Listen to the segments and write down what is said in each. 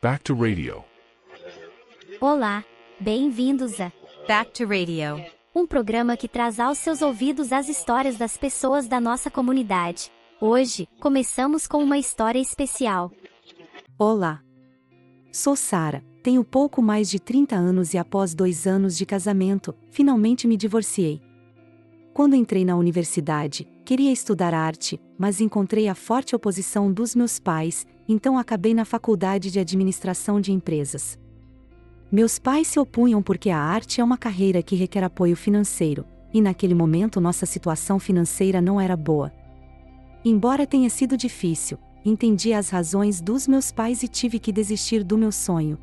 Back to Radio. Olá, bem-vindos a Back to Radio, um programa que traz aos seus ouvidos as histórias das pessoas da nossa comunidade. Hoje, começamos com uma história especial. Olá! Sou Sara, tenho pouco mais de 30 anos e após 2 anos de casamento, finalmente me divorciei. Quando entrei na universidade, queria estudar arte, mas encontrei a forte oposição dos meus pais, então acabei na faculdade de administração de empresas. Meus pais se opunham porque a arte é uma carreira que requer apoio financeiro, e naquele momento nossa situação financeira não era boa. Embora tenha sido difícil, entendi as razões dos meus pais e tive que desistir do meu sonho.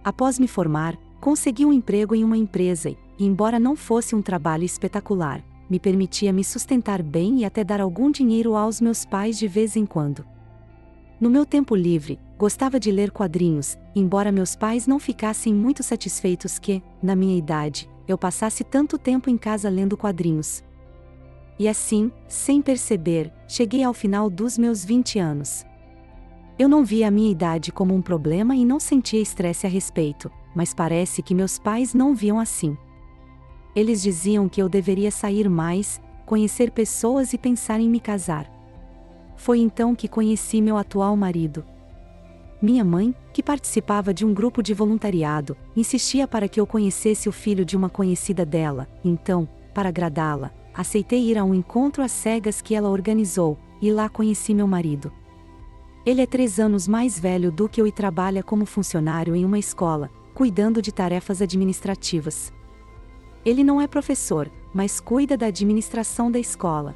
Após me formar, consegui um emprego em uma empresa e, embora não fosse um trabalho espetacular, me permitia me sustentar bem e até dar algum dinheiro aos meus pais de vez em quando. No meu tempo livre, gostava de ler quadrinhos, embora meus pais não ficassem muito satisfeitos que, na minha idade, eu passasse tanto tempo em casa lendo quadrinhos. E assim, sem perceber, cheguei ao final dos meus 20 anos. Eu não via a minha idade como um problema e não sentia estresse a respeito, mas parece que meus pais não viam assim. Eles diziam que eu deveria sair mais, conhecer pessoas e pensar em me casar. Foi então que conheci meu atual marido. Minha mãe, que participava de um grupo de voluntariado, insistia para que eu conhecesse o filho de uma conhecida dela, então, para agradá-la, aceitei ir a um encontro às cegas que ela organizou, e lá conheci meu marido. Ele é 3 anos mais velho do que eu e trabalha como funcionário em uma escola, cuidando de tarefas administrativas. Ele não é professor, mas cuida da administração da escola.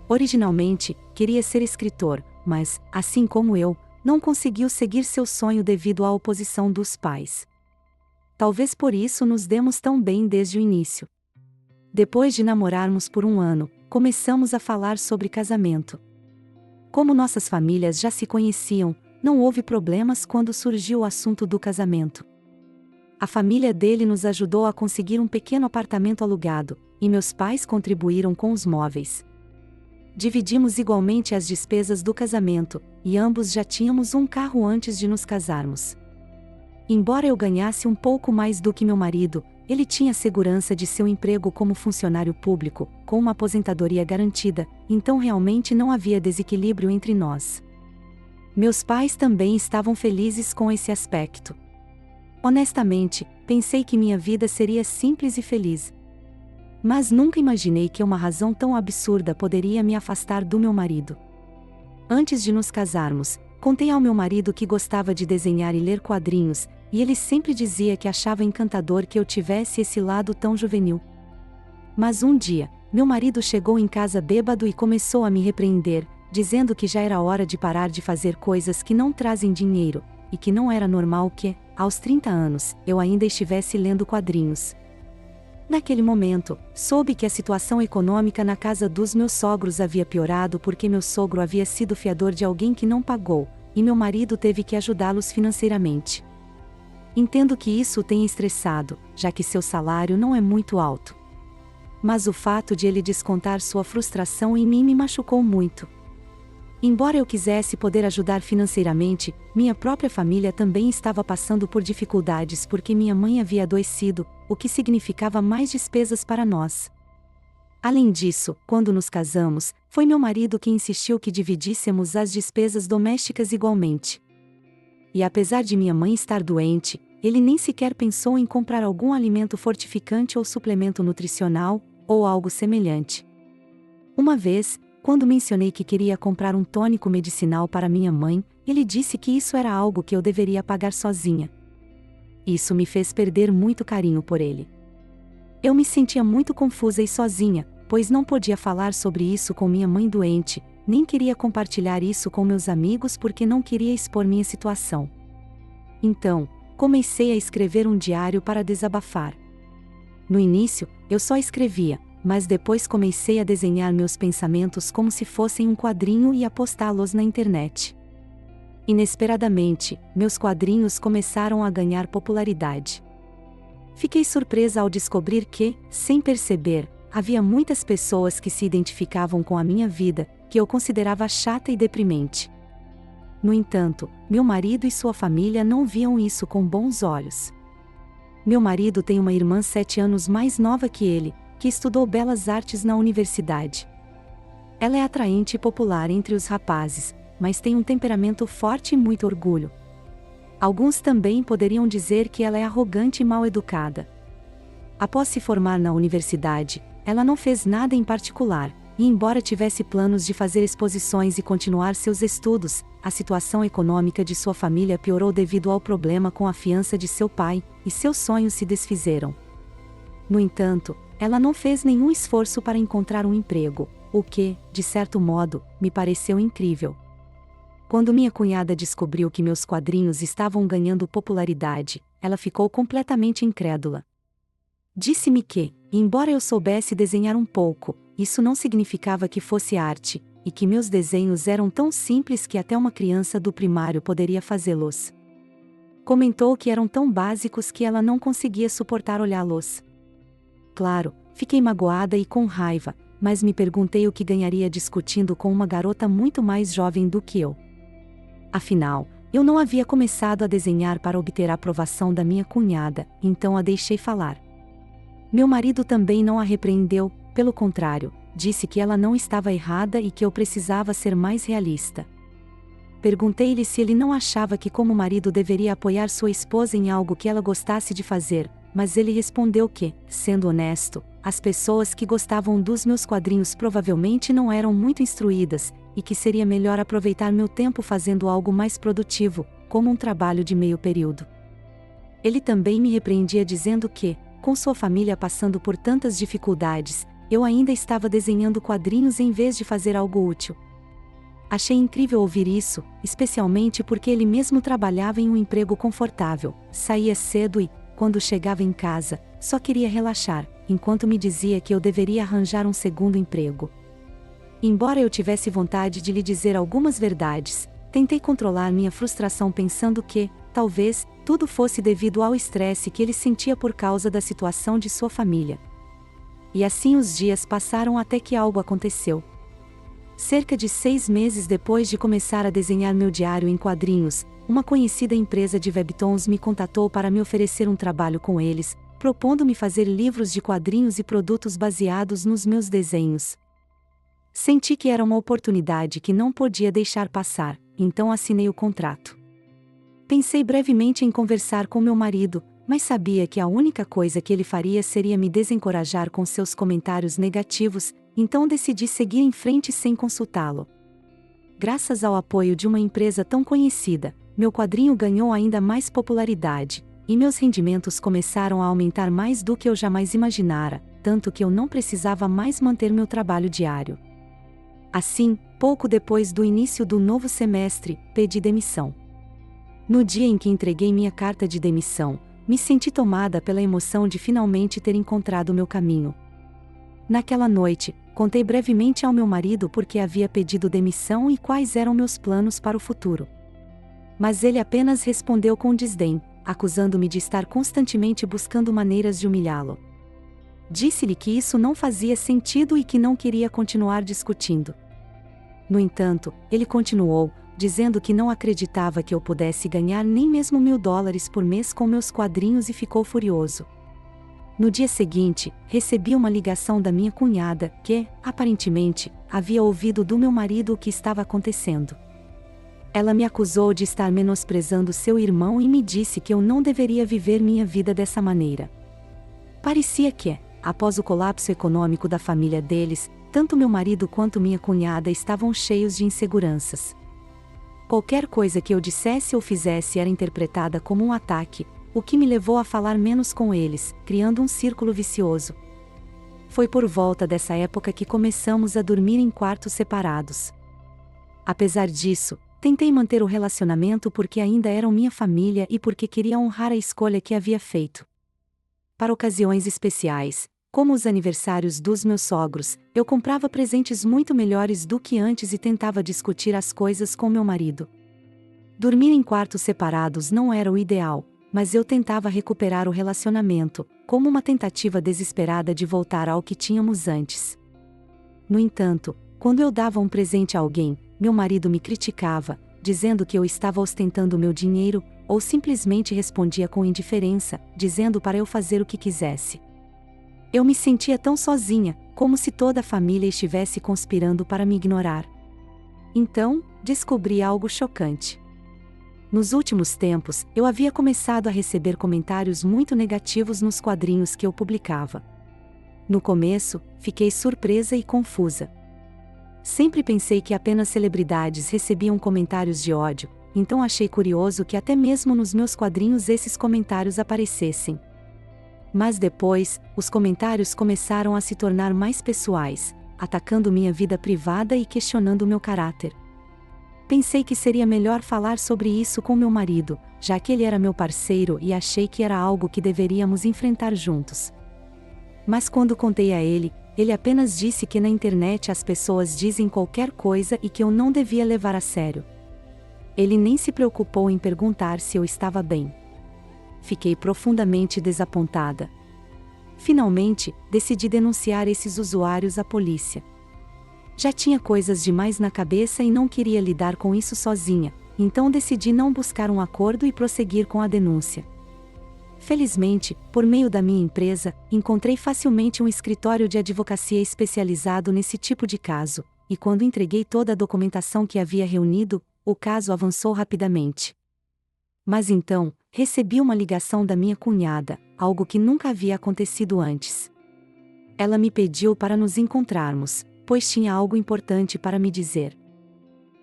Originalmente, queria ser escritor, mas, assim como eu, não conseguiu seguir seu sonho devido à oposição dos pais. Talvez por isso nos demos tão bem desde o início. Depois de namorarmos por 1 ano, começamos a falar sobre casamento. Como nossas famílias já se conheciam, não houve problemas quando surgiu o assunto do casamento. A família dele nos ajudou a conseguir um pequeno apartamento alugado, e meus pais contribuíram com os móveis. Dividimos igualmente as despesas do casamento, e ambos já tínhamos um carro antes de nos casarmos. Embora eu ganhasse um pouco mais do que meu marido, ele tinha segurança de seu emprego como funcionário público, com uma aposentadoria garantida, então realmente não havia desequilíbrio entre nós. Meus pais também estavam felizes com esse aspecto. Honestamente, pensei que minha vida seria simples e feliz. Mas nunca imaginei que uma razão tão absurda poderia me afastar do meu marido. Antes de nos casarmos, contei ao meu marido que gostava de desenhar e ler quadrinhos, e ele sempre dizia que achava encantador que eu tivesse esse lado tão juvenil. Mas um dia, meu marido chegou em casa bêbado e começou a me repreender, dizendo que já era hora de parar de fazer coisas que não trazem dinheiro, e que não era normal que, aos 30 anos, eu ainda estivesse lendo quadrinhos. Naquele momento, soube que a situação econômica na casa dos meus sogros havia piorado porque meu sogro havia sido fiador de alguém que não pagou, e meu marido teve que ajudá-los financeiramente. Entendo que isso o tenha estressado, já que seu salário não é muito alto. Mas o fato de ele descontar sua frustração em mim me machucou muito. Embora eu quisesse poder ajudar financeiramente, minha própria família também estava passando por dificuldades porque minha mãe havia adoecido, o que significava mais despesas para nós. Além disso, quando nos casamos, foi meu marido quem insistiu que dividíssemos as despesas domésticas igualmente. E apesar de minha mãe estar doente, ele nem sequer pensou em comprar algum alimento fortificante ou suplemento nutricional, ou algo semelhante. Uma vez, quando mencionei que queria comprar um tônico medicinal para minha mãe, ele disse que isso era algo que eu deveria pagar sozinha. Isso me fez perder muito carinho por ele. Eu me sentia muito confusa e sozinha, pois não podia falar sobre isso com minha mãe doente, nem queria compartilhar isso com meus amigos porque não queria expor minha situação. Então, comecei a escrever um diário para desabafar. No início, eu só escrevia, mas depois comecei a desenhar meus pensamentos como se fossem um quadrinho e a postá-los na internet. Inesperadamente, meus quadrinhos começaram a ganhar popularidade. Fiquei surpresa ao descobrir que, sem perceber, havia muitas pessoas que se identificavam com a minha vida, que eu considerava chata e deprimente. No entanto, meu marido e sua família não viam isso com bons olhos. Meu marido tem uma irmã 7 anos mais nova que ele, que estudou belas artes na universidade. Ela é atraente e popular entre os rapazes, mas tem um temperamento forte e muito orgulho. Alguns também poderiam dizer que ela é arrogante e mal educada. Após se formar na universidade, ela não fez nada em particular, e embora tivesse planos de fazer exposições e continuar seus estudos, a situação econômica de sua família piorou devido ao problema com a fiança de seu pai, e seus sonhos se desfizeram. No entanto, ela não fez nenhum esforço para encontrar um emprego, o que, de certo modo, me pareceu incrível. Quando minha cunhada descobriu que meus quadrinhos estavam ganhando popularidade, ela ficou completamente incrédula. Disse-me que, embora eu soubesse desenhar um pouco, isso não significava que fosse arte, e que meus desenhos eram tão simples que até uma criança do primário poderia fazê-los. Comentou que eram tão básicos que ela não conseguia suportar olhá-los. Claro, fiquei magoada e com raiva, mas me perguntei o que ganharia discutindo com uma garota muito mais jovem do que eu. Afinal, eu não havia começado a desenhar para obter a aprovação da minha cunhada, então a deixei falar. Meu marido também não a repreendeu, pelo contrário, disse que ela não estava errada e que eu precisava ser mais realista. Perguntei-lhe se ele não achava que como marido deveria apoiar sua esposa em algo que ela gostasse de fazer, mas ele respondeu que, sendo honesto, as pessoas que gostavam dos meus quadrinhos provavelmente não eram muito instruídas, e que seria melhor aproveitar meu tempo fazendo algo mais produtivo, como um trabalho de meio período. Ele também me repreendia dizendo que, com sua família passando por tantas dificuldades, eu ainda estava desenhando quadrinhos em vez de fazer algo útil. Achei incrível ouvir isso, especialmente porque ele mesmo trabalhava em um emprego confortável, saía cedo e, quando chegava em casa, só queria relaxar, enquanto me dizia que eu deveria arranjar um segundo emprego. Embora eu tivesse vontade de lhe dizer algumas verdades, tentei controlar minha frustração pensando que, talvez, tudo fosse devido ao estresse que ele sentia por causa da situação de sua família. E assim os dias passaram até que algo aconteceu. Cerca de 6 meses depois de começar a desenhar meu diário em quadrinhos, uma conhecida empresa de webtoons me contatou para me oferecer um trabalho com eles, propondo-me fazer livros de quadrinhos e produtos baseados nos meus desenhos. Senti que era uma oportunidade que não podia deixar passar, então assinei o contrato. Pensei brevemente em conversar com meu marido, mas sabia que a única coisa que ele faria seria me desencorajar com seus comentários negativos, então decidi seguir em frente sem consultá-lo. Graças ao apoio de uma empresa tão conhecida, meu quadrinho ganhou ainda mais popularidade, e meus rendimentos começaram a aumentar mais do que eu jamais imaginara, tanto que eu não precisava mais manter meu trabalho diário. Assim, pouco depois do início do novo semestre, pedi demissão. No dia em que entreguei minha carta de demissão, me senti tomada pela emoção de finalmente ter encontrado meu caminho. Naquela noite, contei brevemente ao meu marido por que havia pedido demissão e quais eram meus planos para o futuro. Mas ele apenas respondeu com desdém, acusando-me de estar constantemente buscando maneiras de humilhá-lo. Disse-lhe que isso não fazia sentido e que não queria continuar discutindo. No entanto, ele continuou, dizendo que não acreditava que eu pudesse ganhar nem mesmo $1000 por mês com meus quadrinhos e ficou furioso. No dia seguinte, recebi uma ligação da minha cunhada, que, aparentemente, havia ouvido do meu marido o que estava acontecendo. Ela me acusou de estar menosprezando seu irmão e me disse que eu não deveria viver minha vida dessa maneira. Parecia que, após o colapso econômico da família deles, tanto meu marido quanto minha cunhada estavam cheios de inseguranças. Qualquer coisa que eu dissesse ou fizesse era interpretada como um ataque, o que me levou a falar menos com eles, criando um círculo vicioso. Foi por volta dessa época que começamos a dormir em quartos separados. Apesar disso, tentei manter o relacionamento porque ainda eram minha família e porque queria honrar a escolha que havia feito. Para ocasiões especiais, como os aniversários dos meus sogros, eu comprava presentes muito melhores do que antes e tentava discutir as coisas com meu marido. Dormir em quartos separados não era o ideal, mas eu tentava recuperar o relacionamento, como uma tentativa desesperada de voltar ao que tínhamos antes. No entanto, quando eu dava um presente a alguém, meu marido me criticava, dizendo que eu estava ostentando meu dinheiro, ou simplesmente respondia com indiferença, dizendo para eu fazer o que quisesse. Eu me sentia tão sozinha, como se toda a família estivesse conspirando para me ignorar. Então, descobri algo chocante. Nos últimos tempos, eu havia começado a receber comentários muito negativos nos quadrinhos que eu publicava. No começo, fiquei surpresa e confusa. Sempre pensei que apenas celebridades recebiam comentários de ódio, então achei curioso que até mesmo nos meus quadrinhos esses comentários aparecessem. Mas depois, os comentários começaram a se tornar mais pessoais, atacando minha vida privada e questionando meu caráter. Pensei que seria melhor falar sobre isso com meu marido, já que ele era meu parceiro e achei que era algo que deveríamos enfrentar juntos. Mas quando contei a ele, ele apenas disse que na internet as pessoas dizem qualquer coisa e que eu não devia levar a sério. Ele nem se preocupou em perguntar se eu estava bem. Fiquei profundamente desapontada. Finalmente, decidi denunciar esses usuários à polícia. Já tinha coisas demais na cabeça e não queria lidar com isso sozinha, então decidi não buscar um acordo e prosseguir com a denúncia. Felizmente, por meio da minha empresa, encontrei facilmente um escritório de advocacia especializado nesse tipo de caso, e quando entreguei toda a documentação que havia reunido, o caso avançou rapidamente. Mas então, recebi uma ligação da minha cunhada, algo que nunca havia acontecido antes. Ela me pediu para nos encontrarmos, pois tinha algo importante para me dizer.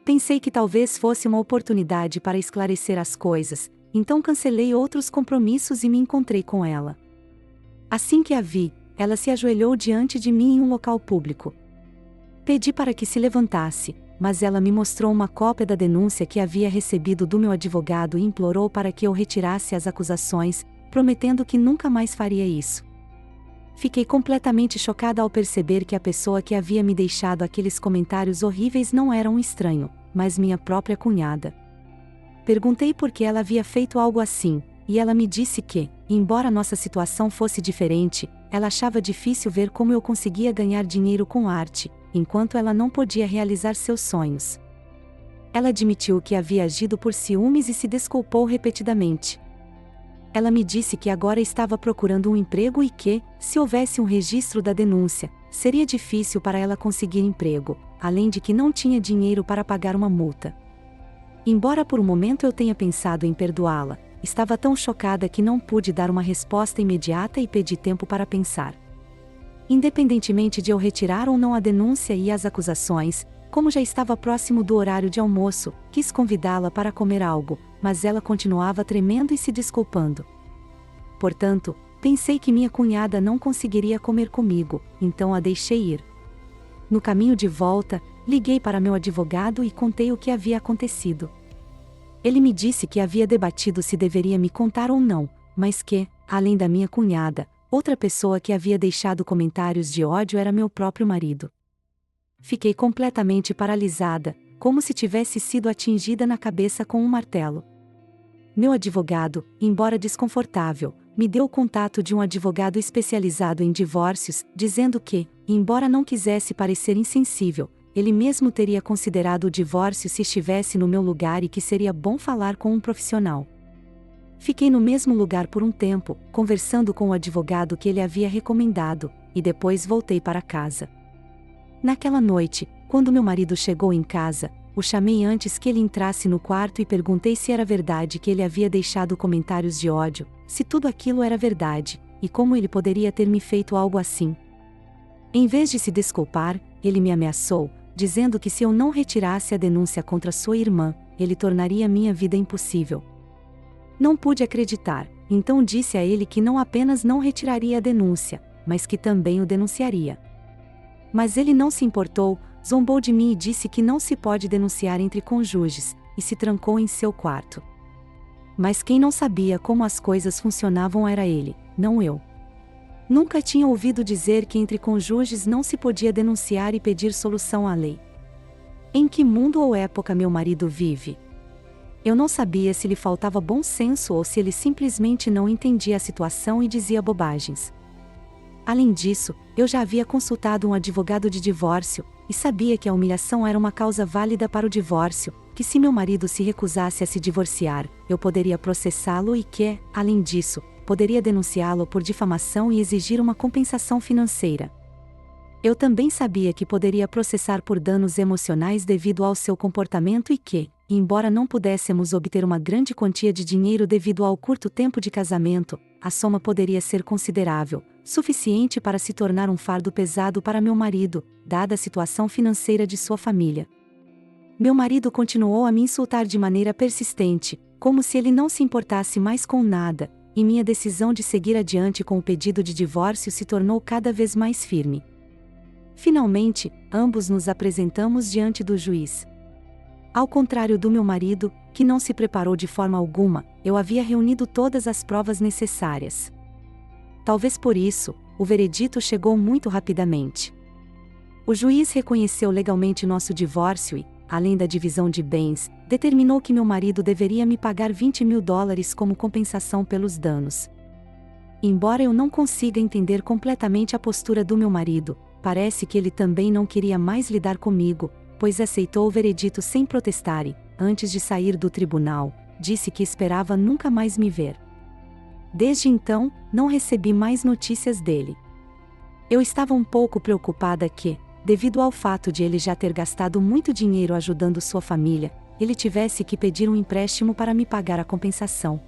Pensei que talvez fosse uma oportunidade para esclarecer as coisas, então cancelei outros compromissos e me encontrei com ela. Assim que a vi, ela se ajoelhou diante de mim em um local público. Pedi para que se levantasse, mas ela me mostrou uma cópia da denúncia que havia recebido do meu advogado e implorou para que eu retirasse as acusações, prometendo que nunca mais faria isso. Fiquei completamente chocada ao perceber que a pessoa que havia me deixado aqueles comentários horríveis não era um estranho, mas minha própria cunhada. Perguntei por que ela havia feito algo assim, e ela me disse que, embora nossa situação fosse diferente, ela achava difícil ver como eu conseguia ganhar dinheiro com arte, enquanto ela não podia realizar seus sonhos. Ela admitiu que havia agido por ciúmes e se desculpou repetidamente. Ela me disse que agora estava procurando um emprego e que, se houvesse um registro da denúncia, seria difícil para ela conseguir emprego, além de que não tinha dinheiro para pagar uma multa. Embora por um momento eu tenha pensado em perdoá-la, estava tão chocada que não pude dar uma resposta imediata e pedi tempo para pensar. Independentemente de eu retirar ou não a denúncia e as acusações, como já estava próximo do horário de almoço, quis convidá-la para comer algo, mas ela continuava tremendo e se desculpando. Portanto, pensei que minha cunhada não conseguiria comer comigo, então a deixei ir. No caminho de volta, liguei para meu advogado e contei o que havia acontecido. Ele me disse que havia debatido se deveria me contar ou não, mas que, além da minha cunhada, outra pessoa que havia deixado comentários de ódio era meu próprio marido. Fiquei completamente paralisada, como se tivesse sido atingida na cabeça com um martelo. Meu advogado, embora desconfortável, me deu o contato de um advogado especializado em divórcios, dizendo que, embora não quisesse parecer insensível, ele mesmo teria considerado o divórcio se estivesse no meu lugar e que seria bom falar com um profissional. Fiquei no mesmo lugar por um tempo, conversando com o advogado que ele havia recomendado, e depois voltei para casa. Naquela noite, quando meu marido chegou em casa, o chamei antes que ele entrasse no quarto e perguntei se era verdade que ele havia deixado comentários de ódio, se tudo aquilo era verdade, e como ele poderia ter me feito algo assim. Em vez de se desculpar, ele me ameaçou, dizendo que se eu não retirasse a denúncia contra sua irmã, ele tornaria minha vida impossível. Não pude acreditar, então disse a ele que não apenas não retiraria a denúncia, mas que também o denunciaria. Mas ele não se importou, zombou de mim e disse que não se pode denunciar entre cônjuges, e se trancou em seu quarto. Mas quem não sabia como as coisas funcionavam era ele, não eu. Nunca tinha ouvido dizer que entre cônjuges não se podia denunciar e pedir solução à lei. Em que mundo ou época meu marido vive? Eu não sabia se lhe faltava bom senso ou se ele simplesmente não entendia a situação e dizia bobagens. Além disso, eu já havia consultado um advogado de divórcio, e sabia que a humilhação era uma causa válida para o divórcio, que se meu marido se recusasse a se divorciar, eu poderia processá-lo e que, além disso, poderia denunciá-lo por difamação e exigir uma compensação financeira. Eu também sabia que poderia processar por danos emocionais devido ao seu comportamento e que, embora não pudéssemos obter uma grande quantia de dinheiro devido ao curto tempo de casamento, a soma poderia ser considerável, suficiente para se tornar um fardo pesado para meu marido, dada a situação financeira de sua família. Meu marido continuou a me insultar de maneira persistente, como se ele não se importasse mais com nada, e minha decisão de seguir adiante com o pedido de divórcio se tornou cada vez mais firme. Finalmente, ambos nos apresentamos diante do juiz. Ao contrário do meu marido, que não se preparou de forma alguma, eu havia reunido todas as provas necessárias. Talvez por isso, o veredito chegou muito rapidamente. O juiz reconheceu legalmente nosso divórcio e, além da divisão de bens, determinou que meu marido deveria me pagar $20.000 como compensação pelos danos. Embora eu não consiga entender completamente a postura do meu marido, parece que ele também não queria mais lidar comigo, pois aceitou o veredito sem protestar e, antes de sair do tribunal, disse que esperava nunca mais me ver. Desde então, não recebi mais notícias dele. Eu estava um pouco preocupada que, devido ao fato de ele já ter gastado muito dinheiro ajudando sua família, ele tivesse que pedir um empréstimo para me pagar a compensação.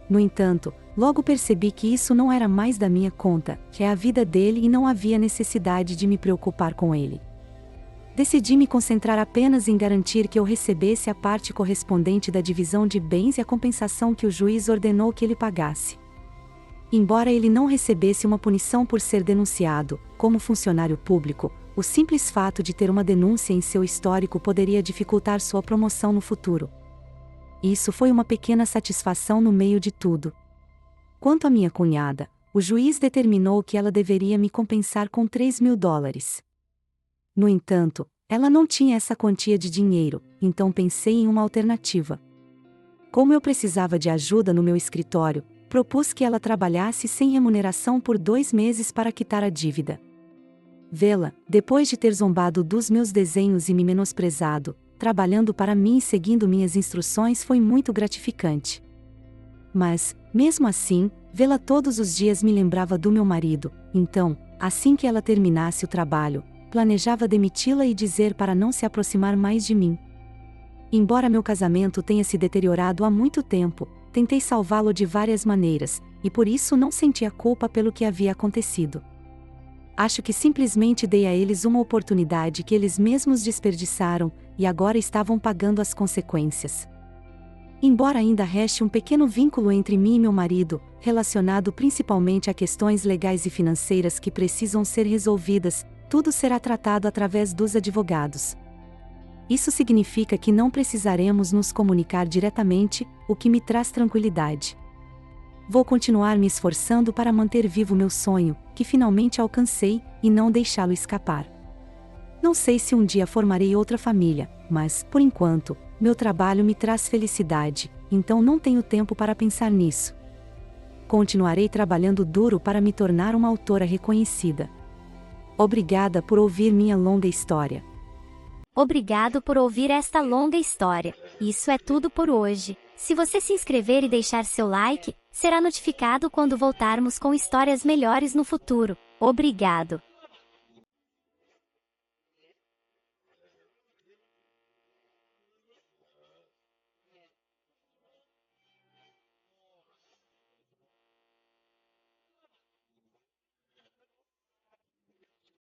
No entanto, logo percebi que isso não era mais da minha conta, que é a vida dele e não havia necessidade de me preocupar com ele. Decidi me concentrar apenas em garantir que eu recebesse a parte correspondente da divisão de bens e a compensação que o juiz ordenou que ele pagasse. Embora ele não recebesse uma punição por ser denunciado, como funcionário público, o simples fato de ter uma denúncia em seu histórico poderia dificultar sua promoção no futuro. Isso foi uma pequena satisfação no meio de tudo. Quanto à minha cunhada, o juiz determinou que ela deveria me compensar com $3.000. No entanto, ela não tinha essa quantia de dinheiro, então pensei em uma alternativa. Como eu precisava de ajuda no meu escritório, propus que ela trabalhasse sem remuneração por 2 meses para quitar a dívida. Vê-la, depois de ter zombado dos meus desenhos e me menosprezado, trabalhando para mim e seguindo minhas instruções foi muito gratificante. Mas, mesmo assim, vê-la todos os dias me lembrava do meu marido, então, assim que ela terminasse o trabalho, planejava demiti-la e dizer para não se aproximar mais de mim. Embora meu casamento tenha se deteriorado há muito tempo, tentei salvá-lo de várias maneiras, e por isso não sentia culpa pelo que havia acontecido. Acho que simplesmente dei a eles uma oportunidade que eles mesmos desperdiçaram, e agora estavam pagando as consequências. Embora ainda reste um pequeno vínculo entre mim e meu marido, relacionado principalmente a questões legais e financeiras que precisam ser resolvidas, tudo será tratado através dos advogados. Isso significa que não precisaremos nos comunicar diretamente, o que me traz tranquilidade. Vou continuar me esforçando para manter vivo meu sonho, que finalmente alcancei, e não deixá-lo escapar. Não sei se um dia formarei outra família, mas, por enquanto, meu trabalho me traz felicidade, então não tenho tempo para pensar nisso. Continuarei trabalhando duro para me tornar uma autora reconhecida. Obrigada por ouvir minha longa história. Obrigado por ouvir esta longa história. Isso é tudo por hoje. Se você se inscrever e deixar seu like, será notificado quando voltarmos com histórias melhores no futuro. Obrigado.